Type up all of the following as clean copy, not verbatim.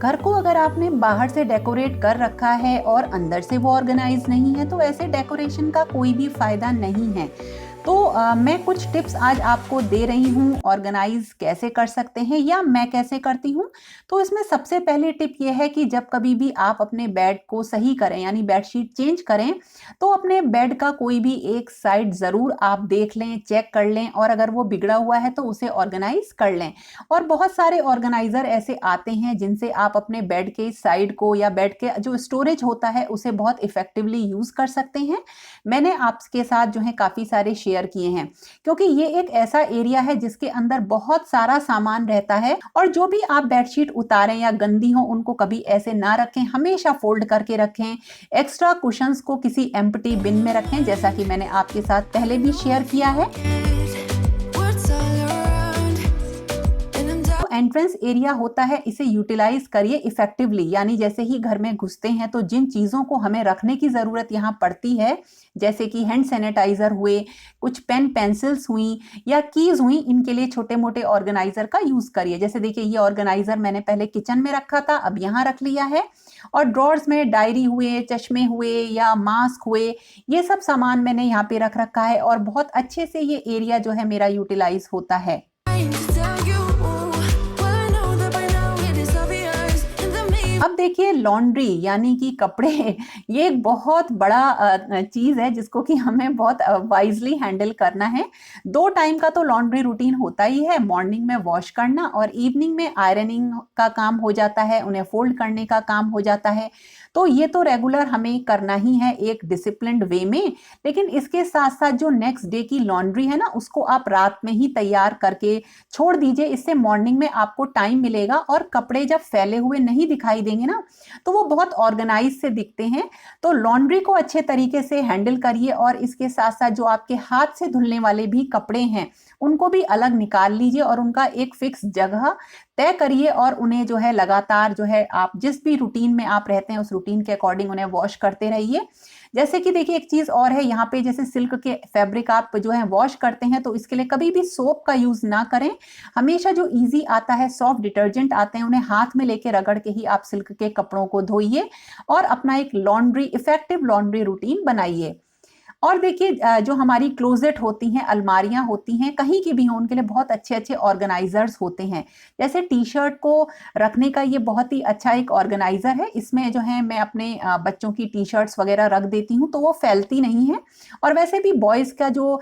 घर को अगर आपने बाहर से डेकोरेट कर रखा है और अंदर से वो ऑर्गेनाइज नहीं है तो ऐसे डेकोरेशन का कोई भी फायदा नहीं है। तो मैं कुछ टिप्स आज आपको दे रही हूँ ऑर्गेनाइज कैसे कर सकते हैं या मैं कैसे करती हूँ। तो इसमें सबसे पहली टिप ये है कि जब कभी भी आप अपने बेड को सही करें यानी बेडशीट चेंज करें तो अपने बेड का कोई भी एक साइड ज़रूर आप देख लें, चेक कर लें और अगर वो बिगड़ा हुआ है तो उसे ऑर्गेनाइज कर लें। और बहुत सारे ऑर्गेनाइजर ऐसे आते हैं जिनसे आप अपने बेड के साइड को या बेड के जो स्टोरेज होता है उसे बहुत इफेक्टिवली यूज़ कर सकते हैं। मैंने आपके साथ जो है काफ़ी सारे शेयर किए हैं क्योंकि ये एक ऐसा एरिया है जिसके अंदर बहुत सारा सामान रहता है और जो भी आप बेडशीट उतारें या गंदी हो उनको कभी ऐसे ना रखें, हमेशा फोल्ड करके रखें। एक्स्ट्रा कुशंस को किसी एम्प्टी बिन में रखें जैसा कि मैंने आपके साथ पहले भी शेयर किया है। एंट्रेंस एरिया होता है, इसे यूटिलाइज करिए इफेक्टिवली, यानी जैसे ही घर में घुसते हैं तो जिन चीज़ों को हमें रखने की ज़रूरत यहाँ पड़ती है जैसे कि हैंड सैनिटाइजर हुए, कुछ पेन पेंसिल्स हुई या कीज हुई, इनके लिए छोटे मोटे ऑर्गेनाइजर का यूज़ करिए। जैसे देखिए ये ऑर्गेनाइजर मैंने पहले किचन में रखा था, अब यहाँ रख लिया है। और ड्रॉर्स में डायरी हुए, चश्मे हुए या मास्क हुए, ये सब सामान मैंने यहाँ पे रख रखा है और बहुत अच्छे से ये एरिया जो है मेरा यूटिलाइज होता है। अब देखिए लॉन्ड्री यानी कि कपड़े, ये एक बहुत बड़ा चीज़ है जिसको कि हमें बहुत वाइजली हैंडल करना है। 2 टाइम का तो लॉन्ड्री रूटीन होता ही है, मॉर्निंग में वॉश करना और इवनिंग में आयरनिंग का काम हो जाता है, उन्हें फोल्ड करने का काम हो जाता है। तो ये तो रेगुलर हमें करना ही है एक डिसिप्लिन्ड वे में। लेकिन इसके साथ साथ जो नेक्स्ट डे की लॉन्ड्री है ना, उसको आप रात में ही तैयार करके छोड़ दीजिए, इससे मॉर्निंग में आपको टाइम मिलेगा और कपड़े जब फैले हुए नहीं दिखाई देंगे ना तो वो बहुत ऑर्गेनाइज से दिखते हैं। तो लॉन्ड्री को अच्छे तरीके से हैंडल करिए और इसके साथ साथ जो आपके हाथ से धुलने वाले भी कपड़े हैं उनको भी अलग निकाल लीजिए और उनका एक फिक्स जगह तय करिए और उन्हें जो है लगातार जो है आप जिस भी रूटीन में आप रहते हैं उस रूटीन के अकॉर्डिंग उन्हें वॉश करते रहिए। जैसे कि देखिए एक चीज और है यहाँ पे, जैसे सिल्क के फैब्रिक आप जो है वॉश करते हैं तो इसके लिए कभी भी सोप का यूज ना करें। हमेशा जो इजी आता है सॉफ्ट डिटर्जेंट आते हैं उन्हें हाथ में लेके रगड़ के ही आप सिल्क के कपड़ों को धोइए और अपना एक लॉन्ड्री इफेक्टिव लॉन्ड्री रूटीन बनाइए। और देखिए जो हमारी क्लोजेट होती हैं, अलमारियां होती हैं, कहीं की भी हो, उनके लिए बहुत अच्छे अच्छे ऑर्गेनाइजर्स होते हैं। जैसे टी शर्ट को रखने का ये बहुत ही अच्छा एक ऑर्गेनाइजर है। इसमें जो है मैं अपने बच्चों की टी शर्ट्स वगैरह रख देती हूँ तो वो फैलती नहीं है। और वैसे भी बॉयज़ का जो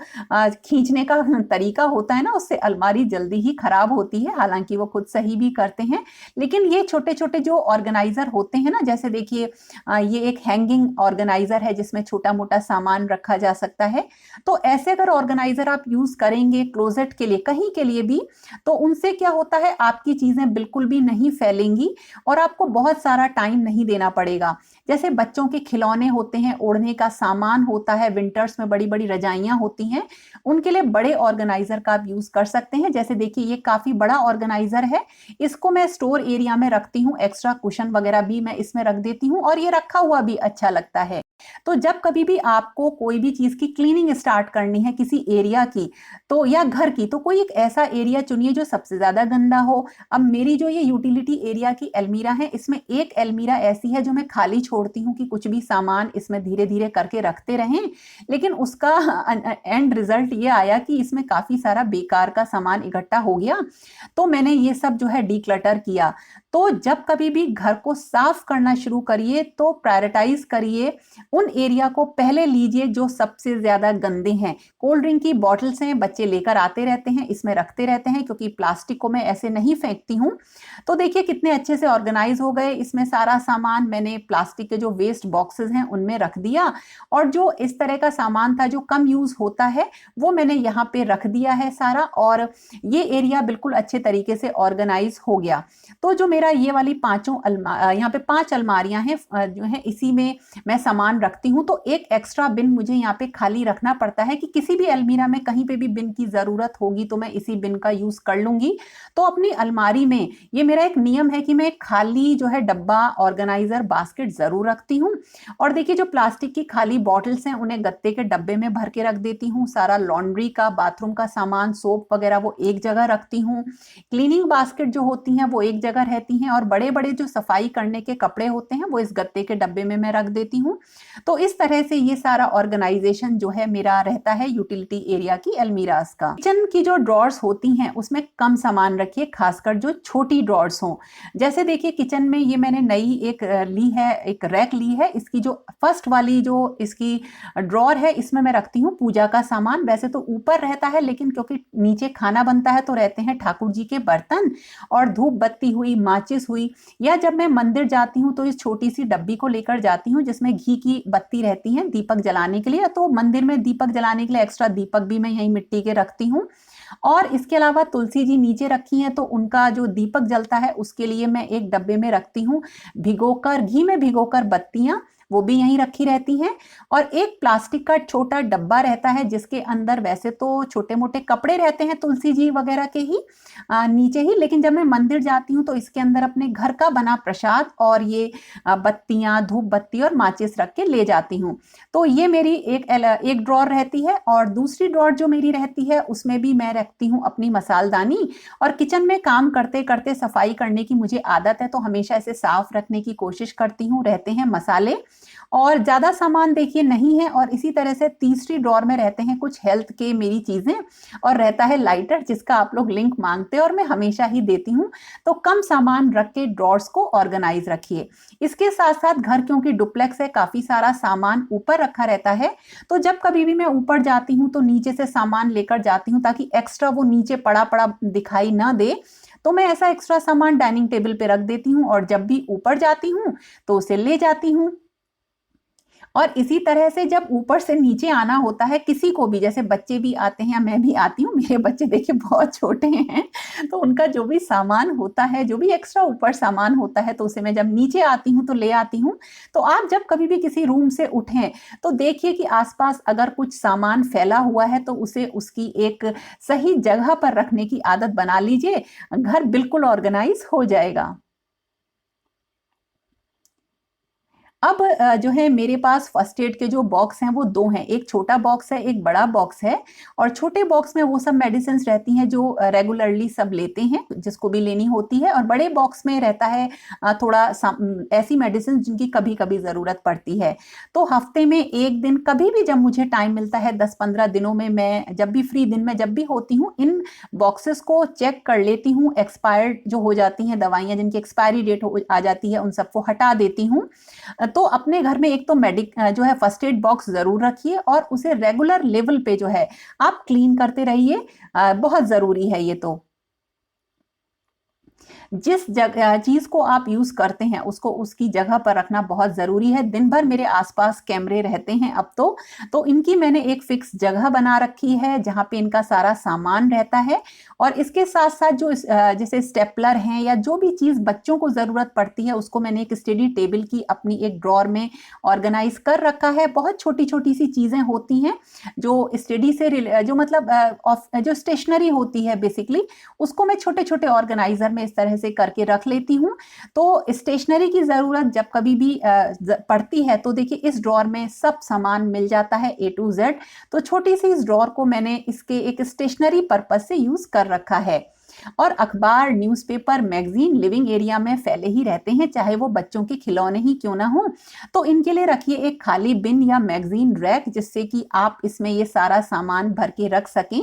खींचने का तरीका होता है ना, उससे अलमारी जल्दी ही खराब होती है, हालांकि वो खुद सही भी करते हैं। लेकिन ये छोटे छोटे जो ऑर्गेनाइजर होते हैं ना, जैसे देखिए ये एक हैंगिंग ऑर्गेनाइजर है जिसमें छोटा मोटा सामान रखा जा सकता है। तो ऐसे अगर ऑर्गेनाइजर आप यूज करेंगे क्लोजेट के लिए, कहीं के लिए भी, तो उनसे क्या होता है आपकी चीजें बिल्कुल भी नहीं फैलेंगी और आपको बहुत सारा टाइम नहीं देना पड़ेगा। जैसे बच्चों के खिलौने होते हैं, ओढ़ने का सामान होता है, विंटर्स में बड़ी बड़ी रजाइयां होती हैं, उनके लिए बड़े ऑर्गेनाइजर का आप यूज कर सकते हैं। जैसे देखिए ये काफी बड़ा ऑर्गेनाइजर है, इसको मैं स्टोर एरिया में रखती हूँ, एक्स्ट्रा कुशन वगैरह भी मैं इसमें रख देती हूँ और ये रखा हुआ भी अच्छा लगता है। तो जब कभी भी आपको कोई भी चीज की क्लीनिंग स्टार्ट करनी है किसी एरिया की तो या घर की, तो कोई एक ऐसा एरिया चुनिए जो सबसे ज्यादा गंदा हो। अब मेरी जो ये यूटिलिटी एरिया की अलमीरा है, इसमें एक अलमीरा ऐसी है जो मैं खाली छोड़ती हूँ कि कुछ भी सामान इसमें धीरे धीरे करके रखते रहें, लेकिन उसका एंड रिजल्ट ये आया कि इसमें काफी सारा बेकार का सामान इकट्ठा हो गया। तो मैंने ये सब जो है डीक्लटर किया। तो जब कभी भी घर को साफ करना शुरू करिए तो प्रायोरिटाइज करिए, उन एरिया को पहले लीजिए जो सबसे ज्यादा गंदे हैं। कोल्ड ड्रिंक की बॉटल्स हैं, बच्चे लेकर आते रहते हैं, इसमें रखते रहते हैं क्योंकि प्लास्टिक को मैं ऐसे नहीं फेंकती हूँ। तो देखिए कितने अच्छे से ऑर्गेनाइज हो गए, इसमें सारा सामान मैंने प्लास्टिक के जो वेस्ट बॉक्सेस हैं उनमें रख दिया और जो इस तरह का सामान था जो कम यूज होता है वो मैंने यहाँ पे रख दिया है सारा, और ये एरिया बिल्कुल अच्छे तरीके से ऑर्गेनाइज हो गया। तो जो मेरा ये वाली यहाँ पे 5 अलमारियां हैं जो है इसी में मैं सामान रखती हूँ। तो एक एक्स्ट्रा बिन मुझे यहाँ पे खाली रखना पड़ता है कि किसी भी अलमीरा में कहीं पे भी बिन की ज़रूरत होगी तो मैं इसी बिन का यूज़ कर लूँगी। तो अपनी अलमारी में ये मेरा एक नियम है कि मैं खाली जो है डब्बा, ऑर्गेनाइज़र, बास्केट ज़रूर रखती हूँ। और देखिए जो प्लास्टिक की खाली बॉटल्स हैं उन्हें गत्ते के डब्बे में भर के रख देती हूँ। सारा लॉन्ड्री का, बाथरूम का सामान, सोप वगैरह वो एक जगह रखती हूँ। क्लीनिंग बास्केट जो होती हैं वो एक जगह रहती हैं, और बड़े-बड़े जो सफाई करने के कपड़े होते हैं वो इस गत्ते के डब्बे में मैं रख देती हूँ। तो इस तरह से ये सारा ऑर्गेनाइजेशन जो है मेरा रहता है यूटिलिटी एरिया की अलमीराज का। किचन की जो ड्रॉर्स होती हैं उसमें कम सामान रखिए, खासकर जो छोटी ड्रॉर्स हों। जैसे देखिए किचन में ये मैंने नई एक ली है, एक रैक ली है। इसकी जो फर्स्ट वाली जो इसकी ड्रॉर है इसमें मैं रखती हूँ पूजा का सामान। वैसे तो ऊपर रहता है लेकिन क्योंकि नीचे खाना बनता है तो रहते हैं ठाकुर जी के बर्तन और धूप बत्ती हुई, माचिस हुई, या जब मैं मंदिर जाती हूँ तो इस छोटी सी डब्बी को लेकर जाती हूँ जिसमें घी की बत्ती रहती है दीपक जलाने के लिए। तो मंदिर में दीपक जलाने के लिए एक्स्ट्रा दीपक भी मैं यहीं मिट्टी के रखती हूँ। और इसके अलावा तुलसी जी नीचे रखी हैं तो उनका जो दीपक जलता है उसके लिए मैं एक डब्बे में रखती हूँ भिगोकर, घी में भिगोकर बत्तियां, वो भी यहीं रखी रहती हैं। और एक प्लास्टिक का छोटा डब्बा रहता है जिसके अंदर वैसे तो छोटे मोटे कपड़े रहते हैं तुलसी जी वगैरह के ही नीचे ही, लेकिन जब मैं मंदिर जाती हूँ तो इसके अंदर अपने घर का बना प्रसाद और ये बत्तियां, धूप बत्ती और माचिस रख के ले जाती हूँ। तो ये मेरी एक ड्रॉर रहती है। और दूसरी ड्रॉर जो मेरी रहती है उसमें भी मैं रखती हूँ अपनी मसालदानी। और किचन में काम करते करते सफाई करने की मुझे आदत है तो हमेशा इसे साफ रखने की कोशिश करती हूँ। रहते हैं मसाले और ज्यादा सामान देखिए नहीं है। और इसी तरह से तीसरी ड्रॉर में रहते हैं कुछ हेल्थ के मेरी चीजें, और रहता है लाइटर जिसका आप लोग लिंक मांगते हैं और मैं हमेशा ही देती हूँ। तो कम सामान रख के ड्रॉर्स को ऑर्गेनाइज रखिए। इसके साथ साथ घर क्योंकि डुप्लेक्स है, काफी सारा सामान ऊपर रखा रहता है, तो जब कभी भी मैं ऊपर जाती हूँ तो नीचे से सामान लेकर जाती हूँ ताकि एक्स्ट्रा वो नीचे पड़ा पड़ा दिखाई ना दे। तो मैं ऐसा एक्स्ट्रा सामान डाइनिंग टेबल पे रख देती हूँ और जब भी ऊपर जाती हूँ तो उसे ले जाती हूँ। और इसी तरह से जब ऊपर से नीचे आना होता है किसी को भी, जैसे बच्चे भी आते हैं या मैं भी आती हूँ, मेरे बच्चे देखिए बहुत छोटे हैं, तो उनका जो भी सामान होता है, जो भी एक्स्ट्रा ऊपर सामान होता है, तो उसे मैं जब नीचे आती हूँ तो ले आती हूँ। तो आप जब कभी भी किसी रूम से उठें तो देखिए कि आसपास अगर कुछ सामान फैला हुआ है तो उसे उसकी एक सही जगह पर रखने की आदत बना लीजिए, घर बिल्कुल ऑर्गेनाइज हो जाएगा। अब जो है मेरे पास फर्स्ट एड के जो बॉक्स हैं वो दो हैं, एक छोटा बॉक्स है, एक बड़ा बॉक्स है। और छोटे बॉक्स में वो सब मेडिसिन रहती हैं जो रेगुलरली सब लेते हैं, जिसको भी लेनी होती है। और बड़े बॉक्स में रहता है थोड़ा ऐसी मेडिसिन जिनकी कभी कभी जरूरत पड़ती है। तो हफ्ते में एक दिन कभी भी जब मुझे टाइम मिलता है, 10-15 दिनों में मैं जब भी फ्री दिन में जब भी होती हूँ, इन बॉक्सेस को चेक कर लेती हूँ। एक्सपायर्ड जो हो जाती हैं दवाइयाँ, जिनकी एक्सपायरी डेट आ जाती है, उन सबको हटा देती हूँ। तो अपने घर में एक तो जो है फर्स्ट एड बॉक्स जरूर रखिए और उसे रेगुलर लेवल पे जो है आप क्लीन करते रहिए, बहुत जरूरी है ये तो। जिस जगह चीज को आप यूज करते हैं उसको उसकी जगह पर रखना बहुत जरूरी है। दिन भर मेरे आसपास कैमरे रहते हैं अब तो इनकी मैंने एक फिक्स जगह बना रखी है जहां पे इनका सारा सामान रहता है। और इसके साथ साथ जो जैसे स्टेपलर हैं या जो भी चीज बच्चों को जरूरत पड़ती है उसको मैंने एक स्टडी टेबल की अपनी एक ड्रॉर में ऑर्गेनाइज कर रखा है। बहुत छोटी छोटी सी चीजें होती हैं जो स्टडी से जो मतलब जो स्टेशनरी होती है बेसिकली, उसको मैं छोटे छोटे ऑर्गेनाइजर में इस तरह से करके रख लेती हूँ। तो स्टेशनरी की जरूरत जब कभी भी पड़ती है तो देखिए इस ड्रॉर में सब सामान मिल जाता है A to Z। तो छोटी सी इस ड्रॉर को मैंने इसके एक स्टेशनरी पर्पज से यूज कर रखा है। और अखबार, न्यूज़पेपर, मैगजीन लिविंग एरिया में फैले ही रहते हैं, चाहे वो बच्चों के खिलौने ही क्यों ना हो। तो इनके लिए रखिए एक खाली बिन या मैगजीन रैक, जिससे कि आप इसमें ये सारा सामान भर के रख सकें।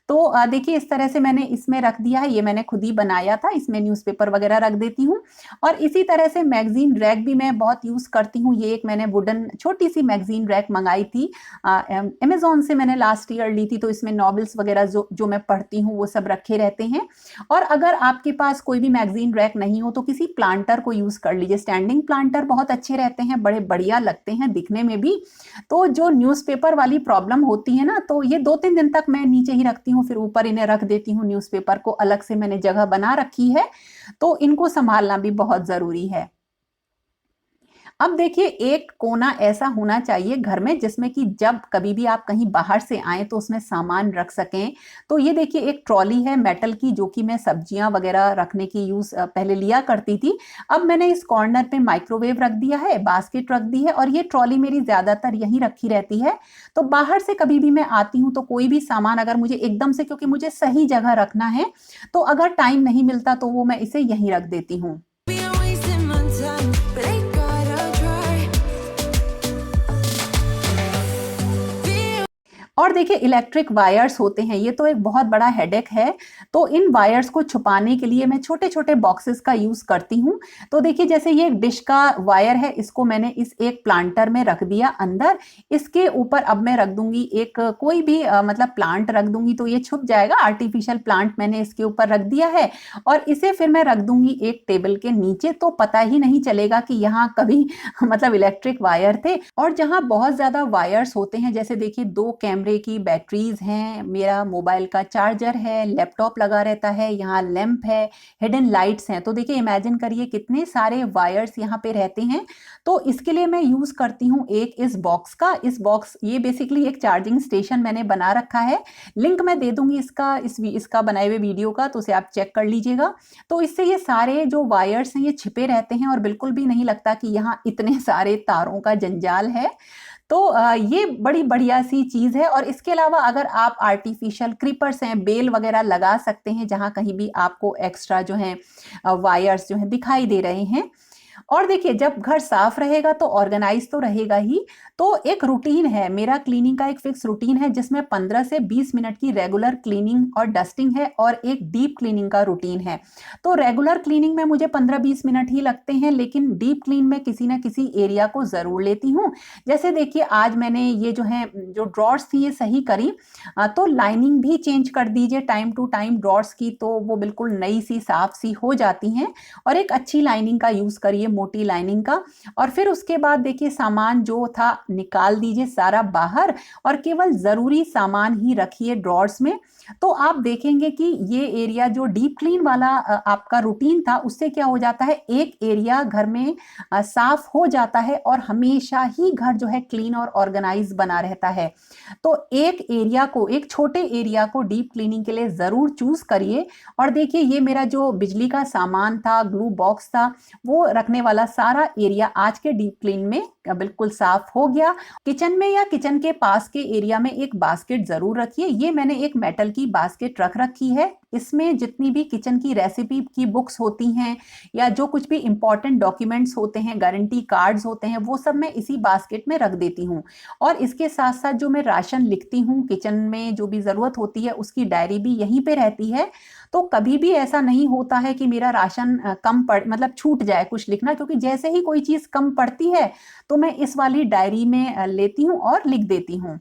तो देखिए इस तरह से मैंने इसमें रख दिया है, ये मैंने खुद ही बनाया था, इसमें न्यूज़पेपर वगैरह रख देती हूँ। और इसी तरह से मैगजीन रैक भी मैं बहुत यूज़ करती हूँ। ये एक मैंने वुडन छोटी सी मैगजीन रैक मंगाई थी, अमेजोन से मैंने लास्ट ईयर ली थी। तो इसमें नॉवेल्स वगैरह जो मैं पढ़ती हूँ वो सब रखे रहते हैं। और अगर आपके पास कोई भी मैगजीन रैक नहीं हो तो किसी प्लांटर को यूज़ कर लीजिए। स्टैंडिंग प्लांटर बहुत अच्छे रहते हैं, बड़े बढ़िया लगते हैं दिखने में भी। तो जो न्यूज़पेपर वाली प्रॉब्लम होती है ना, तो ये 2-3 दिन तक मैं नीचे ही रखती हूँ, फिर ऊपर इन्हें रख देती हूँ। न्यूज़पेपर को अलग से मैंने जगह बना रखी है, तो इनको संभालना भी बहुत जरूरी है। अब देखिए एक कोना ऐसा होना चाहिए घर में जिसमें कि जब कभी भी आप कहीं बाहर से आए तो उसमें सामान रख सकें। तो ये देखिए एक ट्रॉली है मेटल की, जो कि मैं सब्जियां वगैरह रखने की यूज पहले लिया करती थी। अब मैंने इस कॉर्नर पे माइक्रोवेव रख दिया है, बास्केट रख दी है, और ये ट्रॉली मेरी ज्यादातर यहीं रखी रहती है। तो बाहर से कभी भी मैं आती हूँ तो कोई भी सामान अगर मुझे एकदम से, क्योंकि मुझे सही जगह रखना है, तो अगर टाइम नहीं मिलता तो वो मैं इसे यहीं रख देती हूँ। और देखिए इलेक्ट्रिक वायर्स होते हैं, ये तो एक बहुत बड़ा हेडेक है। तो इन वायर्स को छुपाने के लिए मैं छोटे छोटे बॉक्सेस का यूज करती हूँ। तो देखिए जैसे ये एक डिश का वायर है, इसको मैंने इस एक प्लांटर में रख दिया अंदर। इसके ऊपर अब मैं रख दूंगी एक कोई भी मतलब प्लांट रख दूंगी तो ये छुप जाएगा। आर्टिफिशियल प्लांट मैंने इसके ऊपर रख दिया है, और इसे फिर मैं रख दूंगी एक टेबल के नीचे, तो पता ही नहीं चलेगा कि यहाँ कभी मतलब इलेक्ट्रिक वायर थे। और जहाँ बहुत ज्यादा वायर्स होते हैं, जैसे देखिए 2 कैमरे की बैटरीज हैं, मेरा मोबाइल का चार्जर है, लैपटॉप लगा रहता है, यहाँ लैंप है, हिडन लाइट्स हैं, तो देखिए इमेजिन करिए कितने सारे वायर्स यहाँ पे रहते हैं। तो इसके लिए मैं यूज करती हूँ एक इस बॉक्स का। इस बॉक्स, ये बेसिकली एक चार्जिंग स्टेशन मैंने बना रखा है। लिंक मैं दे दूंगी इसका बनाए हुए वीडियो का, तो उसे आप चेक कर लीजिएगा। तो इससे ये सारे जो वायर्स हैं ये छिपे रहते हैं और बिल्कुल भी नहीं लगता कि यहाँ इतने सारे तारों का जंजाल है। तो ये बड़ी बढ़िया सी चीज है। और इसके अलावा अगर आप आर्टिफिशियल क्रीपर्स हैं, बेल वगैरह लगा सकते हैं जहां कहीं भी आपको एक्स्ट्रा जो है वायर्स जो है दिखाई दे रहे हैं। और देखिए जब घर साफ रहेगा तो ऑर्गेनाइज तो रहेगा ही। तो एक रूटीन है मेरा, क्लीनिंग का एक फिक्स रूटीन है जिसमें 15 से 20 मिनट की रेगुलर क्लीनिंग और डस्टिंग है, और एक डीप क्लीनिंग का रूटीन है। तो रेगुलर क्लीनिंग में मुझे 15-20 मिनट ही लगते हैं, लेकिन डीप क्लीन में किसी ना किसी एरिया को जरूर लेती हूँ। जैसे देखिए आज मैंने ये जो ड्रॉर्स थी ये सही करी, तो लाइनिंग भी चेंज कर दीजिए टाइम टू टाइम ड्रॉर्स की, तो वो बिल्कुल नई सी साफ सी हो जाती हैं। और एक अच्छी लाइनिंग का यूज करिए, मोटी लाइनिंग का। और फिर उसके बाद देखिए सामान जो था निकाल दीजिए सारा बाहर, और केवल जरूरी सामान ही रखिए ड्रॉर्स में। तो आप देखेंगे कि ये एरिया जो डीप क्लीन वाला आपका रूटीन था, उससे क्या हो जाता है, एक एरिया घर में साफ हो जाता है और हमेशा ही घर जो है क्लीन और ऑर्गेनाइज बना रहता है। तो एक छोटे एरिया को डीप क्लीनिंग के लिए जरूर चूज करिए। और देखिए ये मेरा जो बिजली का सामान था, ग्लू बॉक्स था, वो रखने वाला सारा एरिया आज के डीप क्लीन में बिल्कुल साफ हो गया। किचन में या किचन के पास के एरिया में एक बास्केट जरूर रखिए। ये मैंने एक मेटल की बास्केट रख रखी है, इसमें जितनी भी किचन की रेसिपी की बुक्स होती हैं या जो कुछ भी इंपॉर्टेंट डॉक्यूमेंट्स होते हैं, गारंटी कार्ड्स होते हैं, वो सब मैं इसी बास्केट में रख देती हूँ। और इसके साथ साथ जो मैं राशन लिखती हूँ, किचन में जो भी जरूरत होती है उसकी डायरी भी यहीं पे रहती है। तो कभी भी ऐसा नहीं होता है कि मेरा राशन कम पड़ मतलब छूट जाए कुछ लिखना, क्योंकि जैसे ही कोई चीज कम पड़ती है तो मैं इस वाली डायरी में लेती हूँ और लिख देती हूँ।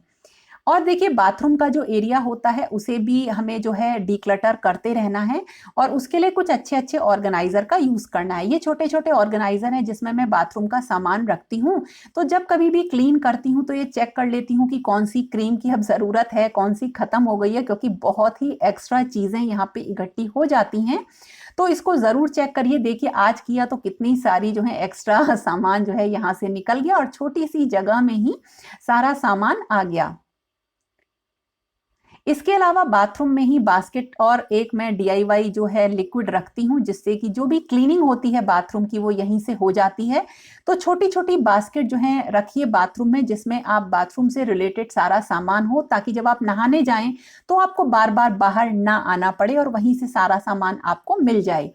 और देखिए बाथरूम का जो एरिया होता है उसे भी हमें जो है डिक्लटर करते रहना है, और उसके लिए कुछ अच्छे अच्छे ऑर्गेनाइजर का यूज करना है। ये छोटे छोटे ऑर्गेनाइजर हैं जिसमें मैं बाथरूम का सामान रखती हूँ। तो जब कभी भी क्लीन करती हूँ तो ये चेक कर लेती हूँ कि कौन सी क्रीम की अब जरूरत है, कौन सी खत्म हो गई है, क्योंकि बहुत ही एक्स्ट्रा चीजें यहाँ पे इकट्ठी हो जाती हैं। तो इसको जरूर चेक करिए। देखिए आज किया तो कितनी सारी जो है एक्स्ट्रा सामान जो है यहाँ से निकल गया, और छोटी सी जगह में ही सारा सामान आ गया। इसके अलावा बाथरूम में ही बास्केट और एक मैं डीआईवाई जो है लिक्विड रखती हूँ, जिससे कि जो भी क्लीनिंग होती है बाथरूम की वो यहीं से हो जाती है। तो छोटी छोटी बास्केट जो है रखिए बाथरूम में, जिसमें आप बाथरूम से रिलेटेड सारा सामान हो, ताकि जब आप नहाने जाएं तो आपको बार बार बाहर ना आना पड़े और वहीं से सारा सामान आपको मिल जाए।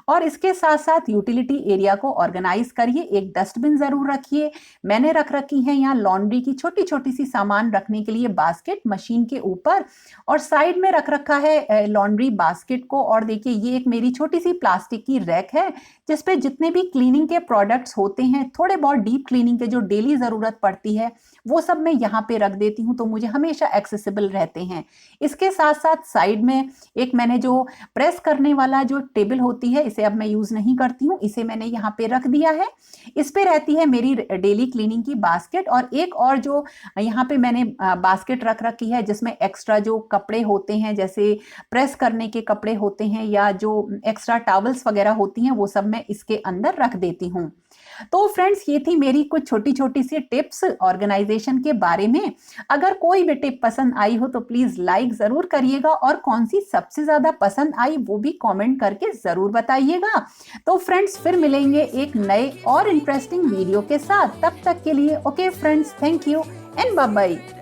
और इसके साथ साथ यूटिलिटी एरिया को ऑर्गेनाइज करिए। एक डस्टबिन जरूर रखिए। मैंने रख रखी है यहाँ लॉन्ड्री की छोटी छोटी सी सामान रखने के लिए बास्केट मशीन के ऊपर, और साइड में रख रखा है लॉन्ड्री बास्केट को। और देखिए ये एक मेरी छोटी सी प्लास्टिक की रैक है, जिसपे जितने भी क्लीनिंग के प्रोडक्ट्स होते हैं, थोड़े बहुत डीप क्लीनिंग के जो डेली जरूरत पड़ती है, वो सब मैं यहाँ पे रख देती हूँ, तो मुझे हमेशा एक्सेसिबल रहते हैं। इसके साथ साथ साइड में एक मैंने जो प्रेस करने वाला जो टेबल होती है, इसे अब मैं यूज नहीं करती हूँ, इसे मैंने यहाँ पे रख दिया है। इस पे रहती है मेरी डेली क्लीनिंग की बास्केट, और एक और जो यहाँ पे मैंने बास्केट रख रखी है जिसमें एक्स्ट्रा जो कपड़े होते हैं, जैसे प्रेस करने के कपड़े होते हैं या जो एक्स्ट्रा टॉवल्स वगैरह होती हैं, वो सब मैं इसके अंदर रख देती हूँ। तो फ्रेंड्स, ये थी मेरी कुछ छोटी छोटी सी टिप्स ऑर्गेनाइजेशन के बारे में। अगर कोई भी टिप पसंद आई हो तो प्लीज लाइक जरूर करिएगा, और कौन सी सबसे ज्यादा पसंद आई वो भी कमेंट करके जरूर बताइएगा। तो फ्रेंड्स, फिर मिलेंगे एक नए और इंटरेस्टिंग वीडियो के साथ। तब तक के लिए okay friends, thank you and bye bye.